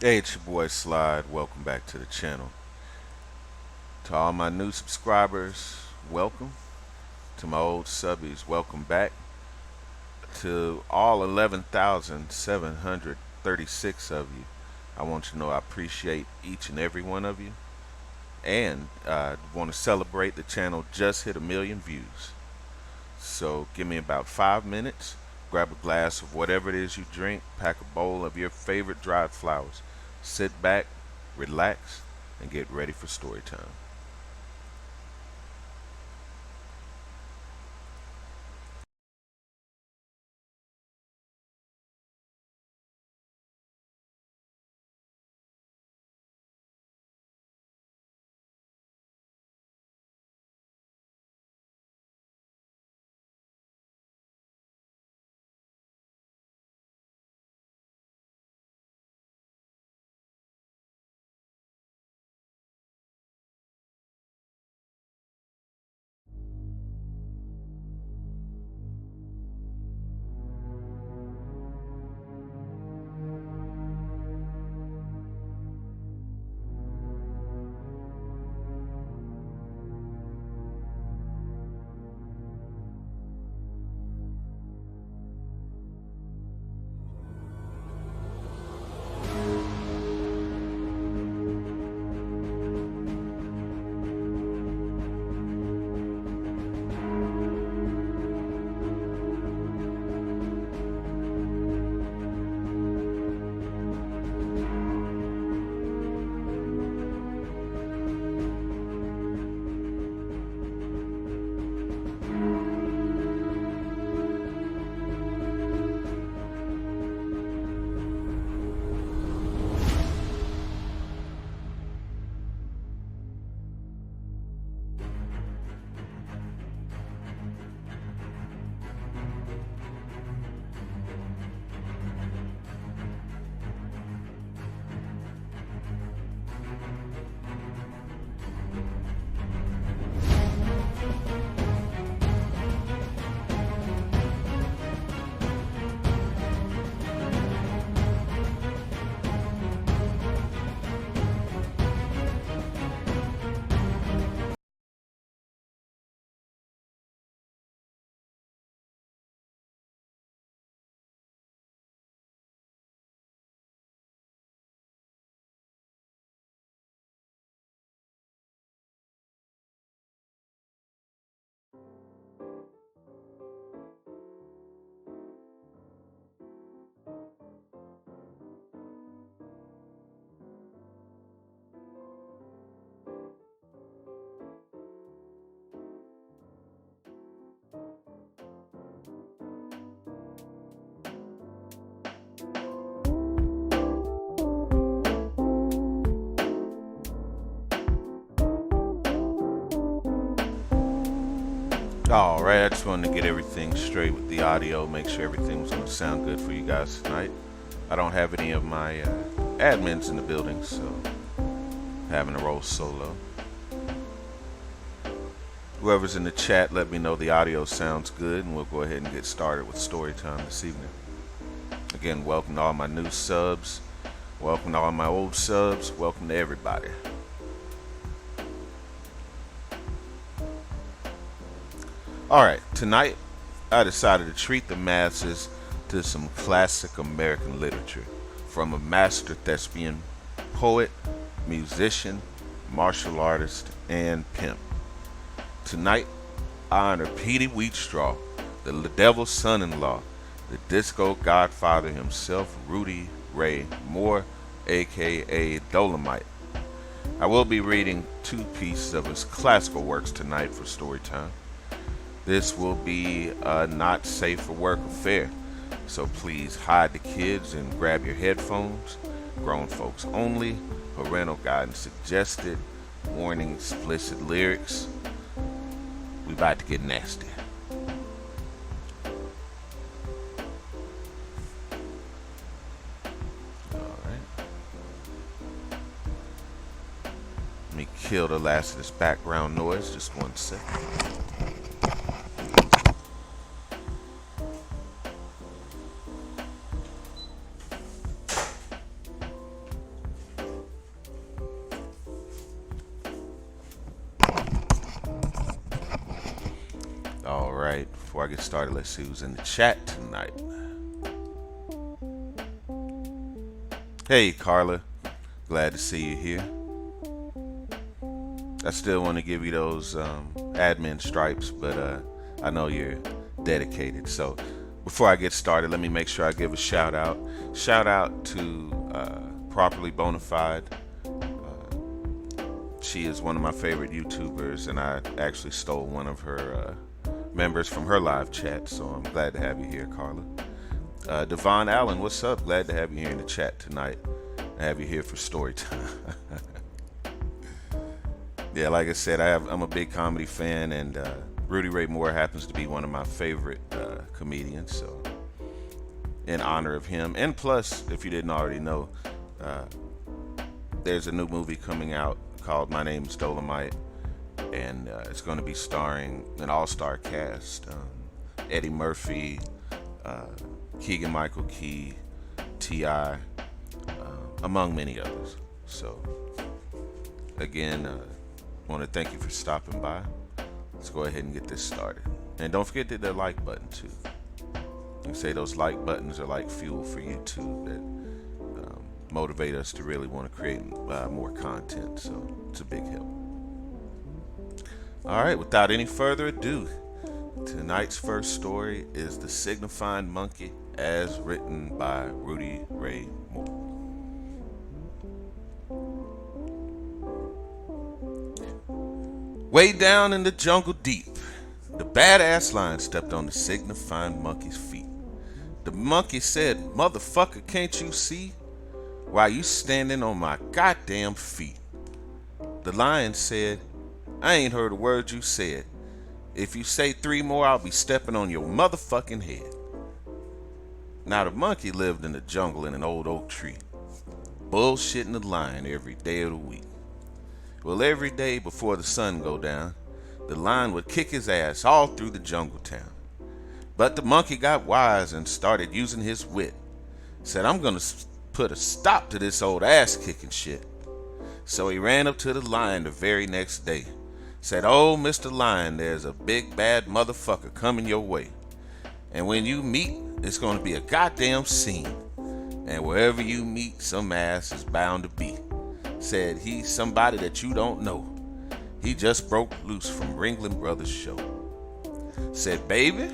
Hey, it's your boy Slide. Welcome back to the channel. To all my new subscribers, welcome. To my old subbies, welcome back. To all 11,736 of you, I want you to know I appreciate each and every one of you. And I want to celebrate the channel just hit 1,000,000 views. So give me about 5 minutes. Grab a glass of whatever it is you drink. Pack a bowl of your favorite dried flowers. Sit back, relax, and get ready for story time. Alright, I just wanted to get everything straight with the audio, make sure everything was going to sound good for you guys tonight. I don't have any of my admins in the building, so I'm having to roll solo. Whoever's in the chat, let me know the audio sounds good, and we'll go ahead and get started with story time this evening. Again, welcome to all my new subs, welcome to all my old subs, welcome to everybody. Alright, tonight I decided to treat the masses to some classic American literature from a master thespian, poet, musician, martial artist, and pimp. Tonight, I honor Petey Wheatstraw, the devil's son-in-law, the Disco Godfather himself, Rudy Ray Moore, aka Dolemite. I will be reading 2 pieces of his classical works tonight for story time. This will be a not safe for work affair, so please hide the kids and grab your headphones. Grown folks only, parental guidance suggested, warning explicit lyrics. We about to get nasty. Alright. Let me kill the last of this background noise, just 1 second. right, before I get started, let's see who's in the chat tonight. Hey, Carla. Glad to see you here. I still want to give you those admin stripes, but I know you're dedicated. So before I get started, let me make sure I give a shout out. Shout out to Properly Bonafide. She is one of my favorite YouTubers, and I actually stole one of her members from her live chat, so I'm glad to have you here, Carla. Devon Allen, what's up? Glad to have you here in the chat tonight. I have you here for story time. Yeah, like I said, I'm a big comedy fan, and Rudy Ray Moore happens to be one of my favorite comedians, so in honor of him. And plus, if you didn't already know, there's a new movie coming out called My Name's Dolemite, and it's going to be starring an all-star cast. Eddie Murphy, Keegan-Michael Key, T.I., among many others. So, again, I want to thank you for stopping by. Let's go ahead and get this started. And don't forget to hit that like button too. You say those like buttons are like fuel for YouTube that motivate us to really want to create more content. So it's a big help. All right, without any further ado, tonight's first story is The Signifying Monkey, as written by Rudy Ray Moore. Way down in the jungle deep, the badass lion stepped on the signifying monkey's feet. The monkey said, "Motherfucker, can't you see? Why you standing on my goddamn feet?" The lion said, "I ain't heard a word you said. If you say 3 more, I'll be stepping on your motherfucking head." Now the monkey lived in the jungle in an old oak tree, bullshitting the lion every day of the week. Well, every day before the sun go down, the lion would kick his ass all through the jungle town. But the monkey got wise and started using his wit. Said, "I'm gonna put a stop to this old ass kicking shit." So he ran up to the lion the very next day. Said, "Oh, Mr. Lion, there's a big bad motherfucker coming your way. And when you meet, it's gonna be a goddamn scene. And wherever you meet, some ass is bound to be." Said, "He's somebody that you don't know. He just broke loose from Ringling Brothers show." Said, "Baby,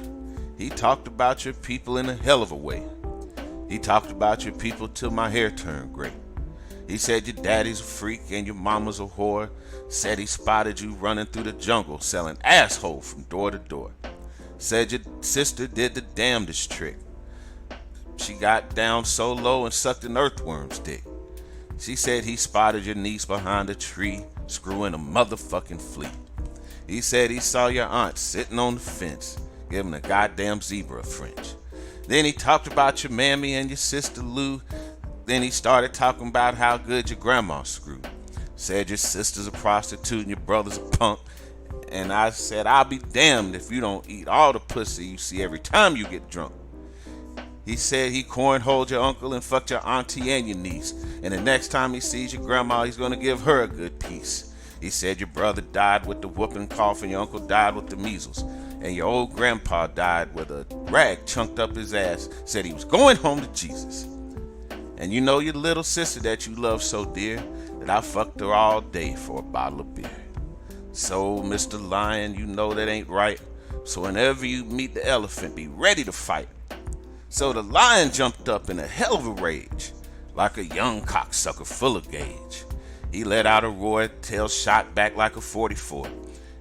he talked about your people in a hell of a way. He talked about your people till my hair turned gray. He said your daddy's a freak and your mama's a whore. Said he spotted you running through the jungle selling asshole from door to door. Said your sister did the damnedest trick. She got down so low and sucked an earthworm's dick. She said he spotted your niece behind a tree, screwing a motherfucking flea. He said he saw your aunt sitting on the fence, giving a goddamn zebra a French. Then he talked about your mammy and your sister Lou. Then he started talking about how good your grandma screwed. Said your sister's a prostitute and your brother's a punk. And I said, I'll be damned if you don't eat all the pussy you see every time you get drunk. He said he cornholed your uncle and fucked your auntie and your niece. And the next time he sees your grandma, he's going to give her a good piece. He said your brother died with the whooping cough and your uncle died with the measles. And your old grandpa died with a rag chunked up his ass. Said he was going home to Jesus. And you know your little sister that you love so dear that I fucked her all day for a bottle of beer. So, Mr. Lion, you know that ain't right. So whenever you meet the elephant, be ready to fight. So the lion jumped up in a hell of a rage, like a young cocksucker full of gauge. He let out a roar, tail shot back like a 44.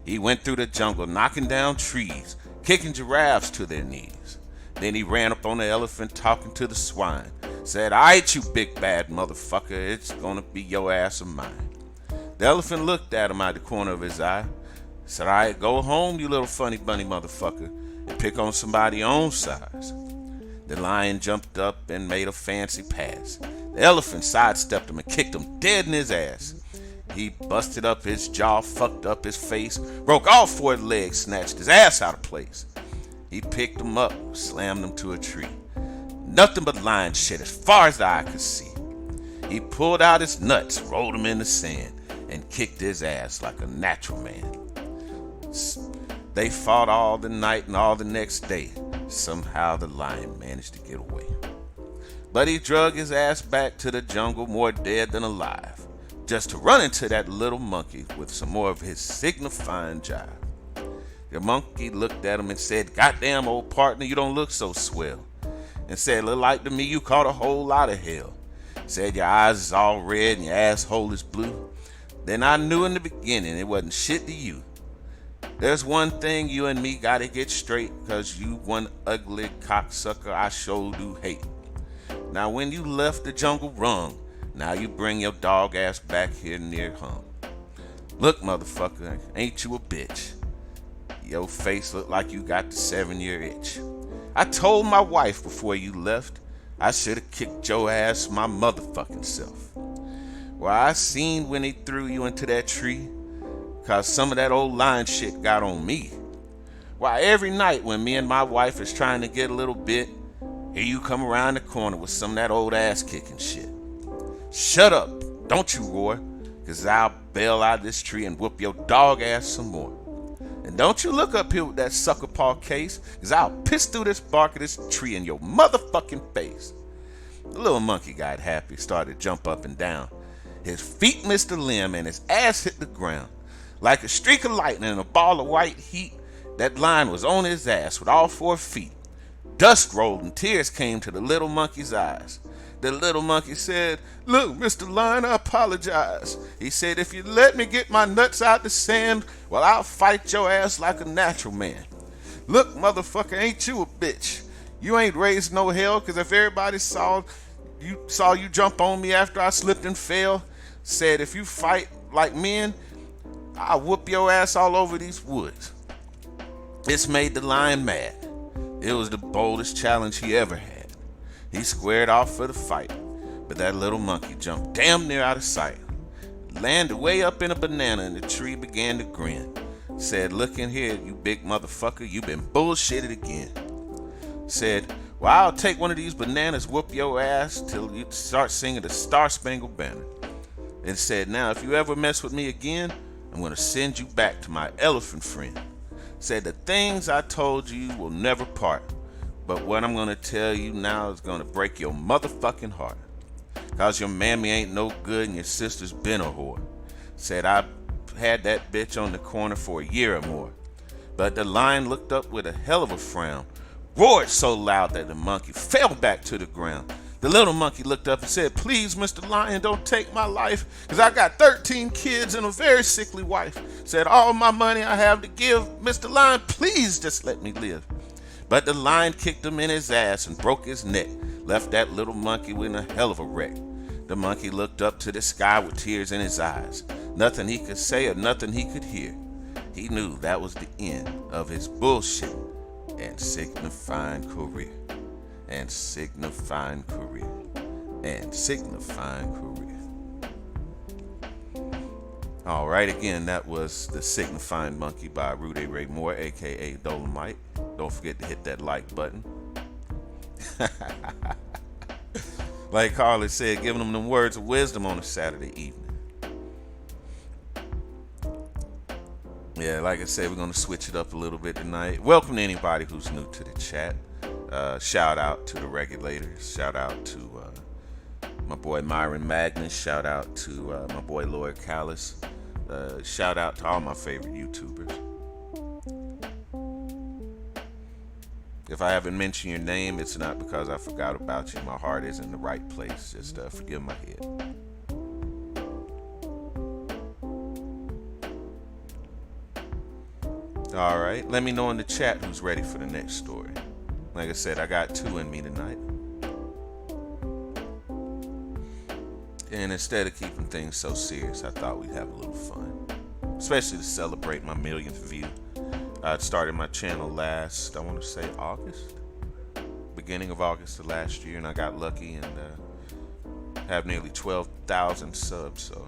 He went through the jungle, knocking down trees, kicking giraffes to their knees. Then he ran up on the elephant, talking to the swine. Said, "All right, you big bad motherfucker, it's gonna be your ass or mine." The elephant looked at him out the corner of his eye. Said, "All right, go home, you little funny bunny motherfucker, and pick on somebody your own size." The lion jumped up and made a fancy pass. The elephant sidestepped him and kicked him dead in his ass. He busted up his jaw, fucked up his face, broke all 4 legs, snatched his ass out of place. He picked him up, slammed him to a tree. Nothing but lion shit as far as the eye could see. He pulled out his nuts, rolled them in the sand, and kicked his ass like a natural man. They fought all the night and all the next day. Somehow the lion managed to get away. But he drug his ass back to the jungle more dead than alive, just to run into that little monkey with some more of his signifying jive. The monkey looked at him and said, "Goddamn, old partner, you don't look so swell." And said, "Look like to me you caught a whole lot of hell." Said, "Your eyes is all red and your asshole is blue." Then I knew in the beginning it wasn't shit to you. There's one thing you and me gotta get straight, cause you one ugly cocksucker I sure do hate. Now when you left the jungle wrong, now you bring your dog ass back here near home. Look, motherfucker, ain't you a bitch? Your face look like you got the 7-year itch. I told my wife before you left, I shoulda kicked your ass my motherfucking self. Well, I seen when he threw you into that tree, cause some of that old lion shit got on me. Why, every night when me and my wife is trying to get a little bit, here you come around the corner with some of that old ass kicking shit. Shut up, don't you roar, cause I'll bail out of this tree and whoop your dog ass some more. And don't you look up here with that sucker paw case, cause I'll piss through this bark of this tree in your motherfucking face. The little monkey got happy, started to jump up and down. His feet missed the limb and his ass hit the ground. Like a streak of lightning and a ball of white heat, that lion was on his ass with all 4 feet. Dust rolled and tears came to the little monkey's eyes. The little monkey said, "Look, Mr. Lion, I apologize." He said, "If you let me get my nuts out the sand, well, I'll fight your ass like a natural man. Look, motherfucker, ain't you a bitch? You ain't raised no hell, cause if everybody saw you jump on me after I slipped and fell, said if you fight like men, I'll whoop your ass all over these woods." This made the lion mad. It was the boldest challenge he ever had. He squared off for the fight, but that little monkey jumped damn near out of sight. Landed way up in a banana and the tree began to grin. Said, "Look in here, you big motherfucker, you been bullshitted again." Said, "Well, I'll take one of these bananas, whoop your ass till you start singing the Star Spangled Banner." And said, "Now if you ever mess with me again, I'm gonna send you back to my elephant friend." Said, "The things I told you will never part, but what I'm gonna tell you now is gonna break your motherfucking heart. Cause your mammy ain't no good and your sister's been a whore." Said, "I had that bitch on the corner for a year or more." But the lion looked up with a hell of a frown, roared so loud that the monkey fell back to the ground. The little monkey looked up and said, "Please, Mr. Lion, don't take my life, cause I got 13 kids and a very sickly wife." Said, "All my money I have to give, Mr. Lion, please just let me live." But the lion kicked him in his ass and broke his neck, left that little monkey with a hell of a wreck. The monkey looked up to the sky with tears in his eyes. Nothing he could say or nothing he could hear. He knew that was the end of his bullshit and signifying career. And signifying career. And signifying career. Alright, again, that was The Signifying Monkey by Rudy Ray Moore, aka Dolemite. Don't forget to hit that like button. Like Carly said, giving them words of wisdom on a Saturday evening. Yeah, like I said, we're going to switch it up a little bit tonight. Welcome to anybody who's new to the chat. Shout out to the regulators. Shout out to my boy Myron Magnus. Shout out to my boy Lloyd Callis. Shout out to all my favorite YouTubers. If I haven't mentioned your name, it's not because I forgot about you. My heart is in the right place. Just forgive my head. All right, let me know in the chat who's ready for the next story. Like I said, I got 2 in me tonight. And instead of keeping things so serious, I thought we'd have a little fun. Especially to celebrate my millionth view. I started my channel last, I want to say August. Beginning of August of last year, and I got lucky and have nearly 12,000 subs. So,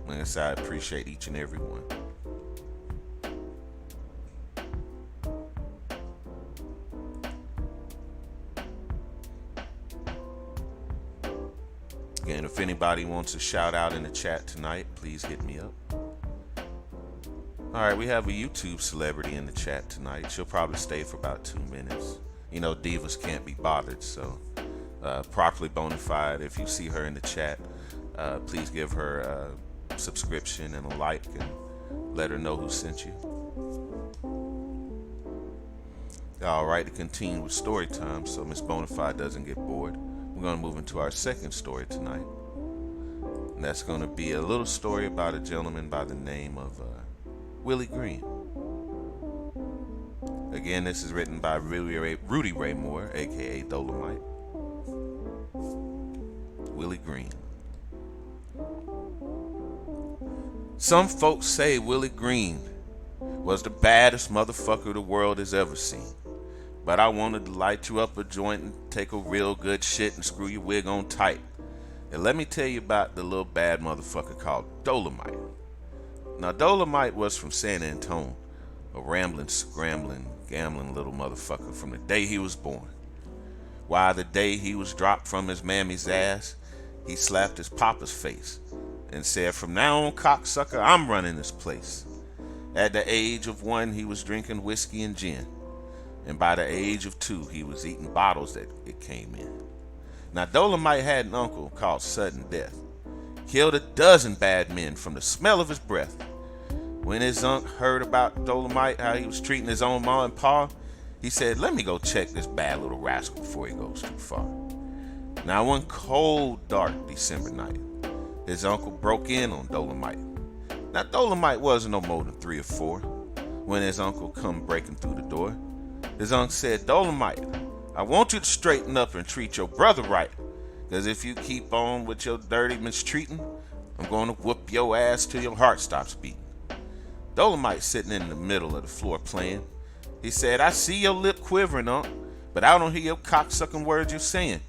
like I said, I appreciate each and every one. Again, if anybody wants a shout out in the chat tonight, please hit me up. Alright, we have a YouTube celebrity in the chat tonight. She'll probably stay for about 2 minutes. You know, divas can't be bothered, so properly bona fide. If you see her in the chat, please give her a subscription and a like and let her know who sent you. Alright, to continue with story time so Miss Bonafide doesn't get bored, we're going to move into our second story tonight. And that's going to be a little story about a gentleman by the name of Willie Green. Again, this is written by Rudy Ray Moore, aka Dolemite. Willie Green. Some folks say Willie Green was the baddest motherfucker the world has ever seen. But I wanted to light you up a joint and take a real good shit and screw your wig on tight. And let me tell you about the little bad motherfucker called Dolemite. Now, Dolemite was from San Antonio, a rambling, scrambling, gambling little motherfucker from the day he was born. Why, the day he was dropped from his mammy's ass, he slapped his papa's face and said, "From now on, cocksucker, I'm running this place." At the age of 1, he was drinking whiskey and gin. And by the age of 2, he was eating bottles that it came in. Now, Dolemite had an uncle called Sudden Death. Killed a dozen bad men from the smell of his breath. When his uncle heard about Dolemite, how he was treating his own ma and pa, he said, "Let me go check this bad little rascal before he goes too far." Now, one cold, dark December night, his uncle broke in on Dolemite. Now, Dolemite wasn't no more than 3 or 4 when his uncle come breaking through the door. His uncle said, "Dolemite, I want you to straighten up and treat your brother right, because if you keep on with your dirty mistreating, I'm going to whoop your ass till your heart stops beating." Dolemite sitting in the middle of the floor playing. He said, "I see your lip quivering, Unc, but I don't hear your cocksucking words you're saying."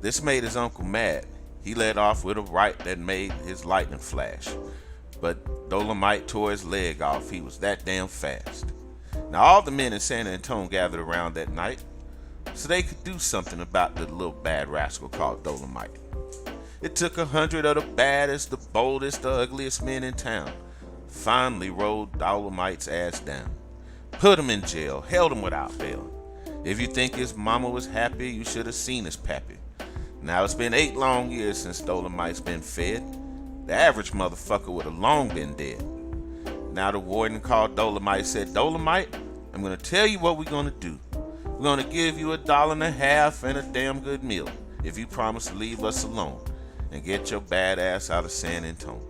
This made his uncle mad. He let off with a right that made his lightning flash. But Dolemite tore his leg off. He was that damn fast. Now, all the men in San Antonio gathered around that night so they could do something about the little bad rascal called Dolemite. It took 100 of the baddest, the boldest, the ugliest men in town. Finally rolled Dolemite's ass down. Put him in jail, held him without bail. If you think his mama was happy, you should have seen his pappy. Now it's been 8 long years since Dolemite's been fed. The average motherfucker would have long been dead. Now the warden called Dolemite, said, "Dolemite, I'm going to tell you what we're going to do. We're going to give you $1.50 and a damn good meal if you promise to leave us alone and get your bad ass out of San Antonio."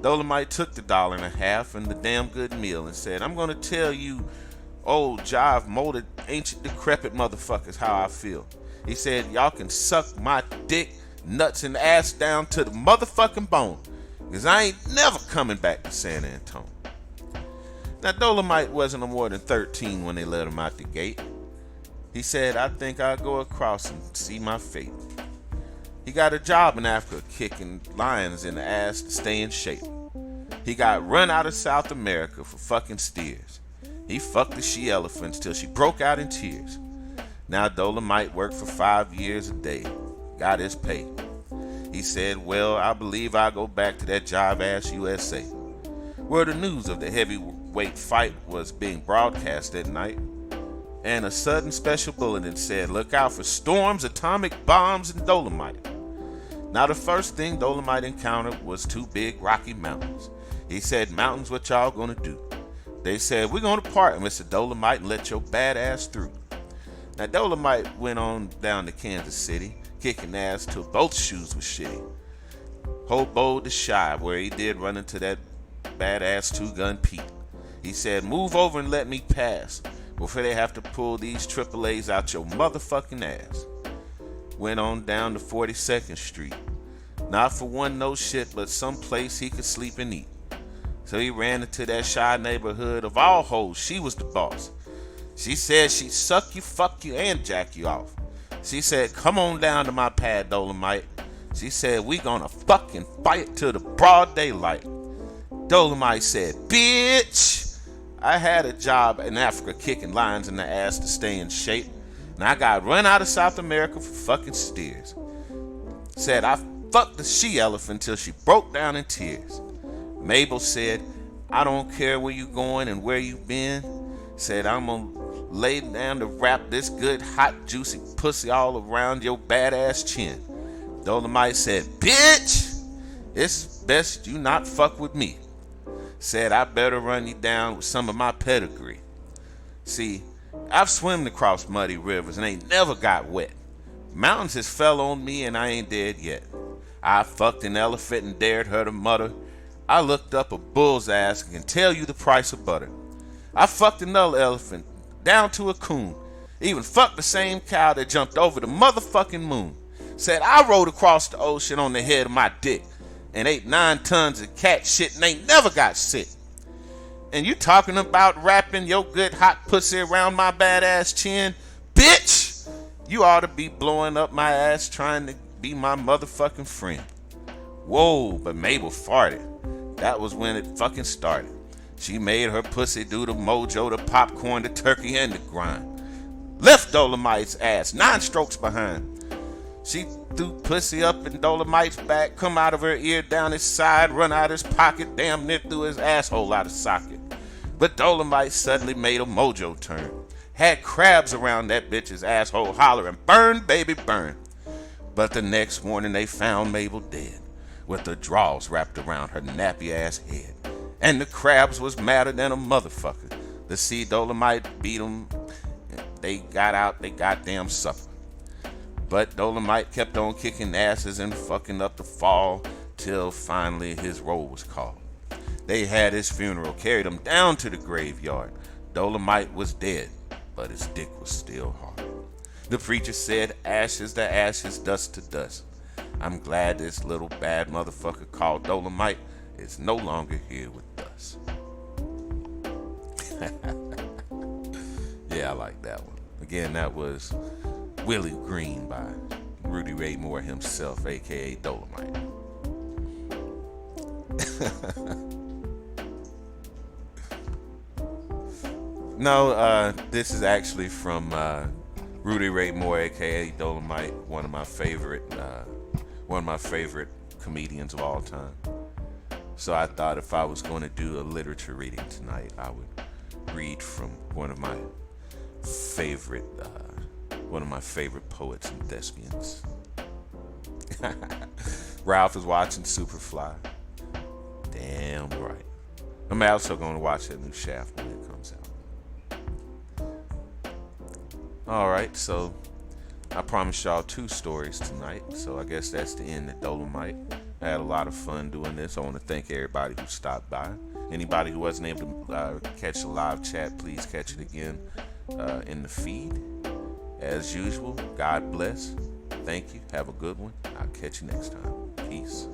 Dolemite took the $1.50 and the damn good meal and said, "I'm going to tell you old jive molded ancient decrepit motherfuckers how I feel." He said, "Y'all can suck my dick, nuts, and ass down to the motherfucking bone, because I ain't never coming back to San Antonio." Now, Dolemite wasn't no more than 13 when they let him out the gate. He said, "I think I'll go across and see my fate." He got a job in Africa kicking lions in the ass to stay in shape. He got run out of South America for fucking steers. He fucked the she-elephants till she broke out in tears. Now Dolemite worked for 5 years a day, got his pay. He said, "Well, I believe I'll go back to that jive-ass USA," where the news of the heavyweight fight was being broadcast that night. And a sudden special bulletin said, "Look out for storms, atomic bombs, and Dolemite." Now the first thing Dolemite encountered was 2 big rocky mountains. He said, "Mountains, what y'all gonna do?" They said, "We're gonna part, Mr. Dolemite, and let your bad ass through." Now Dolemite went on down to Kansas City, kicking ass till both shoes was shitty. Hobo to Shy, where he did run into that badass 2-gun Pete. He said, "Move over and let me pass before they have to pull these AAAs out your motherfucking ass." Went on down to 42nd Street. Not for one no shit, but some place he could sleep and eat. So he ran into that shy neighborhood of all hoes. She was the boss. She said she'd suck you, fuck you, and jack you off. She said, "Come on down to my pad, Dolemite." She said, "We gonna fucking fight till the broad daylight." Dolemite said, "Bitch, I had a job in Africa kicking lions in the ass to stay in shape, and I got run out of South America for fucking steers." Said, "I fucked the she-elephant till she broke down in tears." Mabel said, I don't care where you going and where you been. Said, I'm gonna lay down to wrap this good, hot, juicy pussy all around your badass chin. Dolemite said, bitch, it's best you not fuck with me. Said, I better run you down with some of my pedigree. See, I've swum across muddy rivers and ain't never got wet. Mountains has fell on me and I ain't dead yet. I fucked an elephant and dared her to mutter. I looked up a bull's ass and can tell you the price of butter. I fucked another elephant down to a coon. Even fucked the same cow that jumped over the motherfucking moon. Said I rode across the ocean on the head of my dick and ate 9 tons of cat shit and ain't never got sick. And you talking about wrapping your good hot pussy around my badass chin? Bitch, you ought to be blowing up my ass trying to be my motherfucking friend. Whoa, but Mabel farted. That was when it fucking started. She made her pussy do the mojo, the popcorn, the turkey, and the grind. Left Dolemite's ass 9 strokes behind. She threw pussy up in Dolemite's back, come out of her ear, down his side, run out his pocket, damn near threw his asshole out of socket. But Dolemite suddenly made a mojo turn. Had crabs around that bitch's asshole hollering, burn, baby, burn. But the next morning they found Mabel dead, with the drawers wrapped around her nappy ass head. And the crabs was madder than a motherfucker. To see Dolemite beat them, they got out they goddamn supper. But Dolemite kept on kicking asses and fucking up the fall till finally his roll was called. They had his funeral, carried him down to the graveyard. Dolemite was dead, but his dick was still hard. The preacher said, ashes to ashes, dust to dust. I'm glad this little bad motherfucker called Dolemite is no longer here with us. Yeah, I like that one. Again, that was Willie Green by Rudy Ray Moore himself, aka Dolemite. No, this is actually from Rudy Ray Moore, aka Dolemite, one of my favorite comedians of all time. So I thought if I was going to do a literature reading tonight, I would read from one of my favorite poets and thespians. Ralph is watching Superfly. Damn right. I'm also going to watch that new Shaft when it comes out. Alright, so I promised y'all 2 stories tonight, so I guess that's the end of Dolemite. I had a lot of fun doing this. I want to thank everybody who stopped by. Anybody who wasn't able to catch the live chat, please catch it again in the feed. As usual, God bless. Thank you. Have a good one. I'll catch you next time. Peace.